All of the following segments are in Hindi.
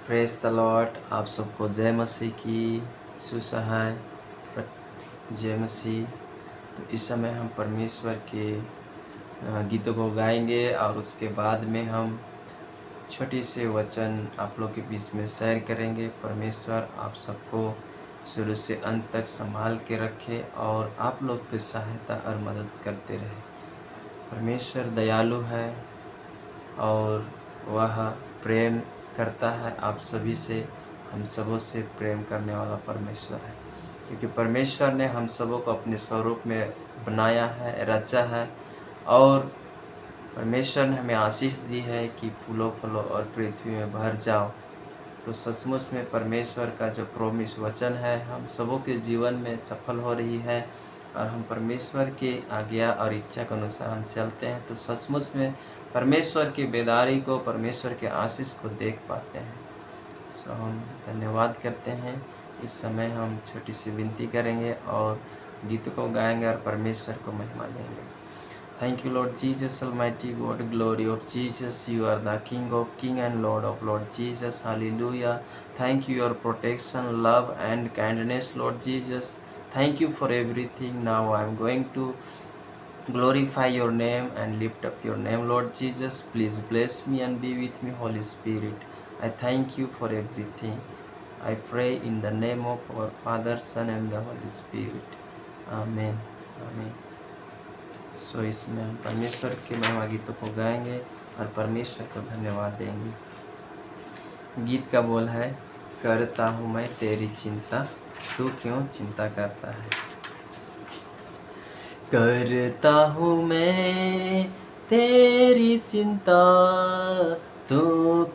Praise the Lord. आप सबको जय मसीह की सुसहाय जय मसीह। तो इस समय हम परमेश्वर के गीतों को गाएंगे और उसके बाद में हम छोटी से वचन आप लोग के बीच में शेयर करेंगे। परमेश्वर आप सबको शुरू से अंत तक संभाल के रखे और आप लोग की सहायता और मदद करते रहे। परमेश्वर दयालु है और वह प्रेम करता है आप सभी से, हम सबों से प्रेम करने वाला परमेश्वर है। क्योंकि परमेश्वर ने हम सबों को अपने स्वरूप में बनाया है, रचा है और परमेश्वर ने हमें आशीष दी है कि फूलो फलो और पृथ्वी में भर जाओ। तो सचमुच में परमेश्वर का जो प्रोमिस वचन है हम सबों के जीवन में सफल हो रही है और हम परमेश्वर की आज्ञा और इच्छा के अनुसार हम चलते हैं तो सचमुच में परमेश्वर की बेदारी को, परमेश्वर के आशीष को देख पाते हैं। सो हम धन्यवाद करते हैं। इस समय हम छोटी सी विनती करेंगे और गीत को गाएंगे और परमेश्वर को महिमा देंगे। Thank you, Lord Jesus, Almighty God, glory of Jesus. You are the King of King and Lord of Lord Jesus. Hallelujah. Thank you, your protection, love, and kindness, Lord Jesus. Thank you for everything. Now I am going to glorify your name and lift up your name, Lord Jesus. Please bless me and be with me, Holy Spirit. I thank you for everything. I pray in the name of our Father, Son, and the Holy Spirit. Amen. Amen. सो इसमें हम परमेश्वर के महिमा गीतों को गाएंगे और परमेश्वर को धन्यवाद देंगे। गीत का बोल है, करता हूँ मैं तेरी चिंता, तू क्यों चिंता करता है। करता हूँ मैं तेरी चिंता, तू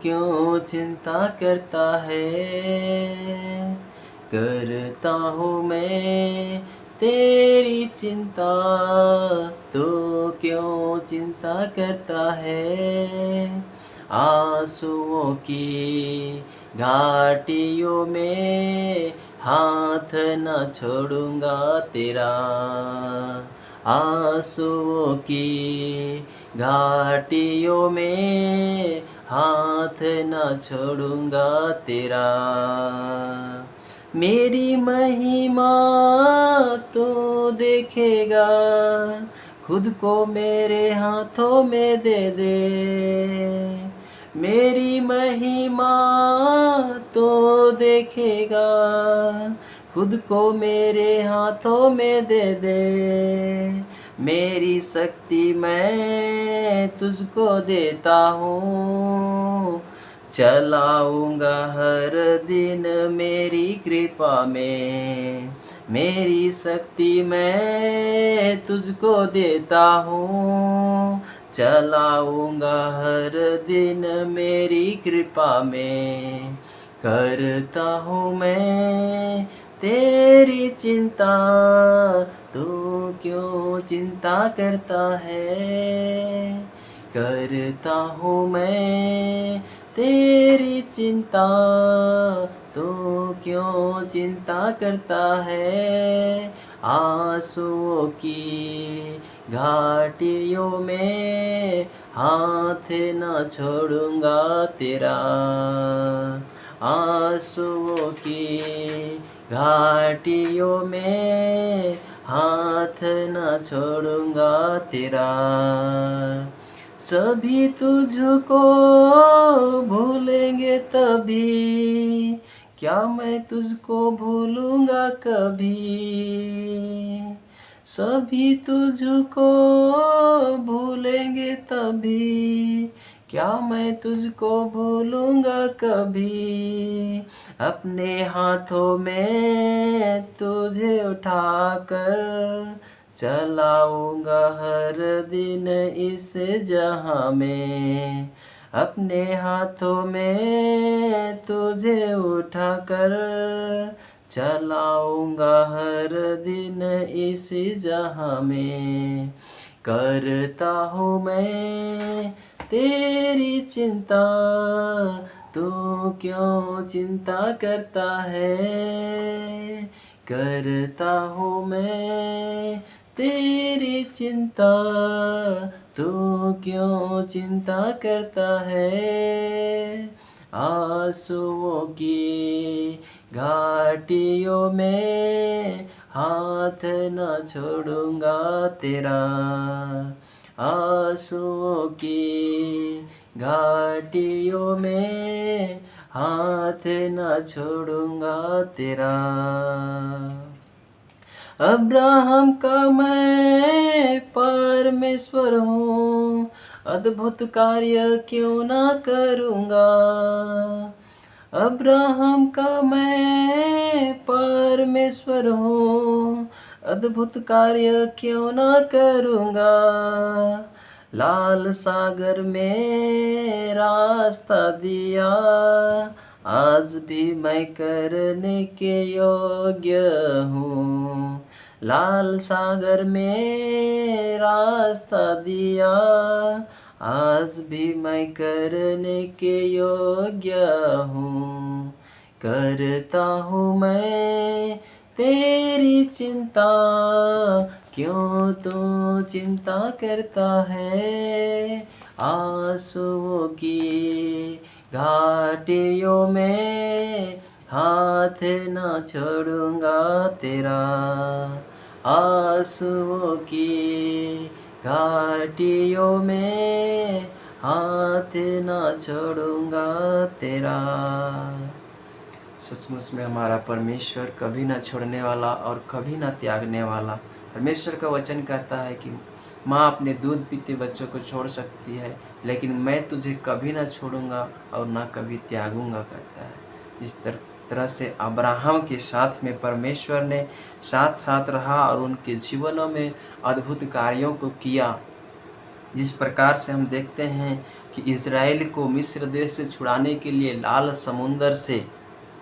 क्यों चिंता करता है। करता हूँ मैं तेरी चिंता, तू क्यों चिंता करता है। आंसुओं की घाटियों में हाथ न छोड़ूंगा तेरा। आंसुओं की घाटियों में हाथ न छोड़ूंगा तेरा। मेरी महिमा तू देखेगा, खुद को मेरे हाथों में दे दे। मेरी महिमा तो देखेगा, खुद को मेरे हाथों में दे दे। मेरी शक्ति मैं तुझको देता हूँ, चलाऊंगा हर दिन मेरी कृपा में। मेरी शक्ति मैं तुझको देता हूँ, चलाऊंगा हर दिन मेरी कृपा में। करता हूँ मैं तेरी चिंता, तू क्यों चिंता करता है। करता हूँ मैं तेरी चिंता, तू क्यों चिंता करता है। आंसुओं की घाटियों में हाथ न छोड़ूंगा तेरा। आंसुओं की घाटियों में हाथ न छोड़ूंगा तेरा। सभी तुझको भूलेंगे तभी, क्या मैं तुझको भूलूंगा कभी। सभी तुझको भूलेंगे तभी, क्या मैं तुझको भूलूंगा कभी। अपने हाथों में तुझे उठाकर चलाऊंगा हर दिन इस जहां में। अपने हाथों में तुझे उठाकर चलाऊंगा हर दिन इस जहां में। करता हूँ मैं तेरी चिंता, तू क्यों चिंता करता है। करता हूँ मैं तेरी चिंता, तू क्यों चिंता करता है। आंसुओं की घाटियों में हाथ न छोड़ूंगा तेरा। आंसुओं की घाटियों में हाथ न छोड़ूंगा तेरा। अब्राहम का मैं परमेश्वर हूँ, अद्भुत कार्य क्यों ना करूँगा। अब्राहम का मैं परमेश्वर हूँ, अद्भुत कार्य क्यों ना करूँगा। लाल सागर में रास्ता दिया, आज भी मैं करने के योग्य हूँ। लाल सागर में रास्ता दिया, आज भी मैं करने के योग्य हूँ। करता हूँ मैं तेरी चिंता, क्यों तू चिंता करता है। आंसुओं की घाटियों में हाथ न छोड़ूंगा तेरा। आंसुओं की घाटियों में हाथ न छोड़ूंगा तेरा। सचमुच में हमारा परमेश्वर कभी ना छोड़ने वाला और कभी ना त्यागने वाला। परमेश्वर का वचन कहता है कि माँ अपने दूध पीते बच्चों को छोड़ सकती है, लेकिन मैं तुझे कभी ना छोड़ूंगा और ना कभी त्यागूंगा, कहता है। इस तरह से अब्राहम के साथ में परमेश्वर ने साथ साथ रहा और उनके जीवनों में अद्भुत कार्यों को किया। जिस प्रकार से हम देखते हैं कि इज़राइल को मिस्र देश से छुड़ाने के लिए लाल समुंदर से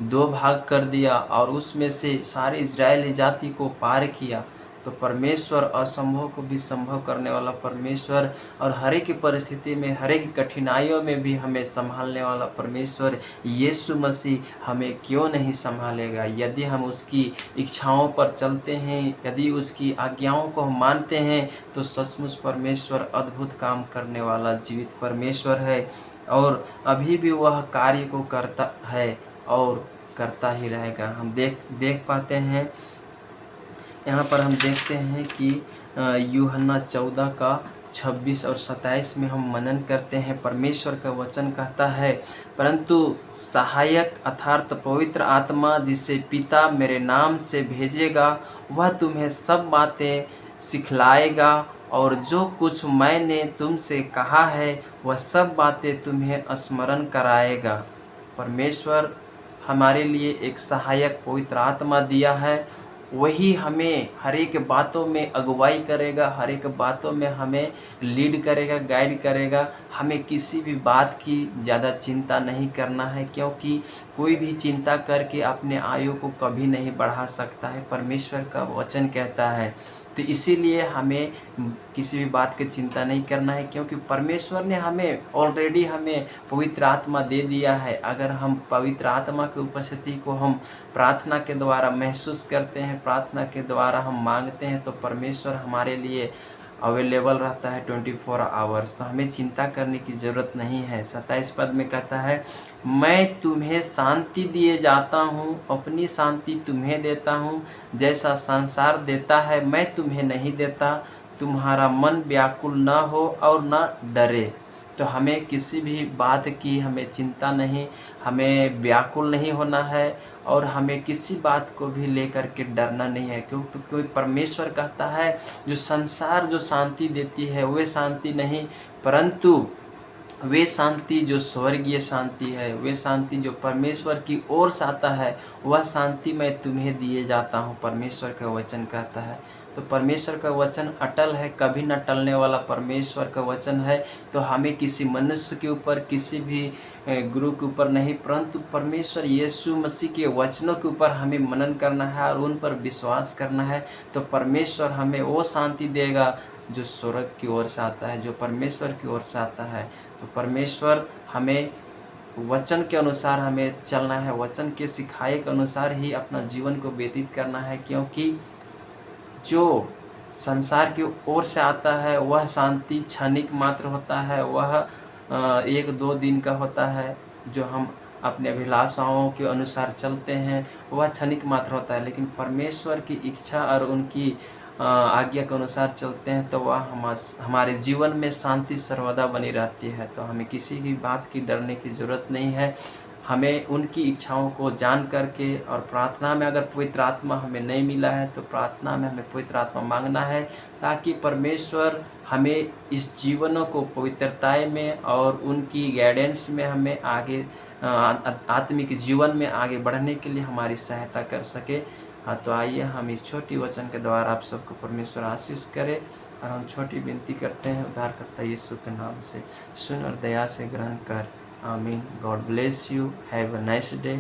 2 भाग कर दिया और उसमें से सारे इज़राइली जाति को पार किया। तो परमेश्वर असंभव को भी संभव करने वाला परमेश्वर और हर एक परिस्थिति में, हर एक कठिनाइयों में भी हमें संभालने वाला परमेश्वर यीशु मसीह हमें क्यों नहीं संभालेगा। यदि हम उसकी इच्छाओं पर चलते हैं, यदि उसकी आज्ञाओं को हम मानते हैं, तो सचमुच परमेश्वर अद्भुत काम करने वाला जीवित परमेश्वर है और अभी भी वह कार्य को करता है और करता ही रहेगा। हम देख पाते हैं, यहाँ पर हम देखते हैं कि यूहन्ना 14 का 26 और 27 में हम मनन करते हैं। परमेश्वर का वचन कहता है, परंतु सहायक अर्थात पवित्र आत्मा जिसे पिता मेरे नाम से भेजेगा, वह तुम्हें सब बातें सिखलाएगा और जो कुछ मैंने तुमसे कहा है वह सब बातें तुम्हें स्मरण कराएगा। परमेश्वर हमारे लिए एक सहायक पवित्र आत्मा दिया है, वही हमें हर एक बातों में अगुवाई करेगा, हर एक बातों में हमें लीड करेगा, गाइड करेगा। हमें किसी भी बात की ज़्यादा चिंता नहीं करना है, क्योंकि कोई भी चिंता करके अपने आयु को कभी नहीं बढ़ा सकता है, परमेश्वर का वचन कहता है। तो इसीलिए हमें किसी भी बात की चिंता नहीं करना है, क्योंकि परमेश्वर ने हमें ऑलरेडी हमें पवित्र आत्मा दे दिया है। अगर हम पवित्र आत्मा की उपस्थिति को हम प्रार्थना के द्वारा महसूस करते हैं, प्रार्थना के द्वारा हम मांगते हैं, तो परमेश्वर हमारे लिए अवेलेबल रहता है 24 आवर्स। तो हमें चिंता करने की ज़रूरत नहीं है। 27 पद में कहता है, मैं तुम्हें शांति दिए जाता हूँ, अपनी शांति तुम्हें देता हूँ। जैसा संसार देता है मैं तुम्हें नहीं देता। तुम्हारा मन व्याकुल न हो और न डरे। तो हमें किसी भी बात की हमें चिंता नहीं, हमें व्याकुल नहीं होना है और हमें किसी बात को भी लेकर के डरना नहीं है, क्योंकि परमेश्वर कहता है जो संसार जो शांति देती है वे शांति नहीं, परंतु वे शांति जो स्वर्गीय शांति है, वे शांति जो परमेश्वर की ओर से आता है, वह शांति मैं तुम्हें दिए जाता हूँ, परमेश्वर का वचन कहता है। तो परमेश्वर का वचन अटल है, कभी न टलने वाला परमेश्वर का वचन है। तो हमें किसी मनुष्य के ऊपर, किसी भी गुरु के ऊपर नहीं, परंतु परमेश्वर यीशु मसीह के वचनों के ऊपर हमें मनन करना है और उन पर विश्वास करना है। तो परमेश्वर हमें वो शांति देगा जो स्वर्ग की ओर से आता है, जो परमेश्वर की ओर से आता है। तो परमेश्वर हमें वचन के अनुसार हमें चलना है, वचन के सिखाए के अनुसार ही अपना जीवन को व्यतीत करना है, क्योंकि जो संसार की ओर से आता है वह शांति क्षणिक मात्र होता है, वह 1-2 दिन का होता है, जो हम अपने अभिलाषाओं के अनुसार चलते हैं वह क्षणिक मात्र होता है, लेकिन परमेश्वर की इच्छा और उनकी आज्ञा के अनुसार चलते हैं तो वह हमारे जीवन में शांति सर्वदा बनी रहती है। तो हमें किसी की बात की डरने की ज़रूरत नहीं है। हमें उनकी इच्छाओं को जान करके और प्रार्थना में, अगर पवित्र आत्मा हमें नहीं मिला है तो प्रार्थना में हमें पवित्र आत्मा मांगना है, ताकि परमेश्वर हमें इस जीवनों को पवित्रताएँ में और उनकी गाइडेंस में हमें आगे आत्मिक जीवन में आगे बढ़ने के लिए हमारी सहायता कर सके। हाँ, तो आइए हम इस छोटी वचन के द्वारा आप सबको परमेश्वर आशीष करे, और हम छोटी विनती करते हैं उद्धारकर्ता यीशु के नाम से, सुन और दया से ग्रहण कर। आमीन। God bless you. Have a nice day.